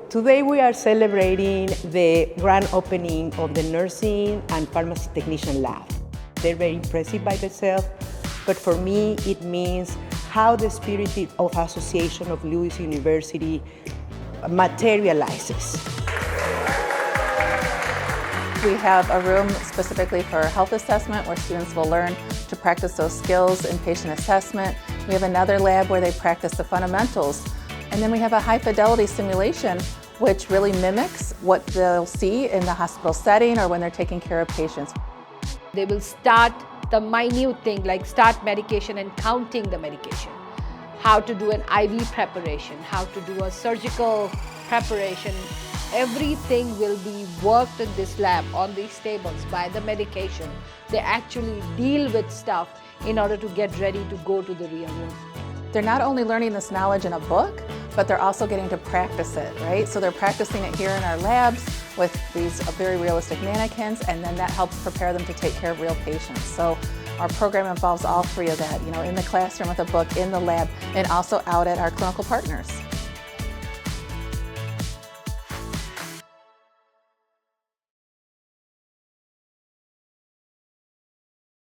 Today we are celebrating the grand opening of the Nursing and Pharmacy Technician Lab. They're very impressive by themselves, but for me it means how the spirit of association of Lewis University materializes. We have a room specifically for health assessment where students will learn to practice those skills in patient assessment. We have another lab where they practice the fundamentals. And then we have a high fidelity simulation which really mimics what they'll see in the hospital setting or when they're taking care of patients. They will start the minute thing like start medication and counting the medication. How to do an IV preparation, how to do a surgical preparation. Everything will be worked in this lab on these tables by the medication. They actually deal with stuff in order to get ready to go to the real world. They're not only learning this knowledge in a book, but they're also getting to practice it, right? So they're practicing it here in our labs with these very realistic mannequins, and then that helps prepare them to take care of real patients. So our program involves all three of that, in the classroom with a book, in the lab, and also out at our clinical partners.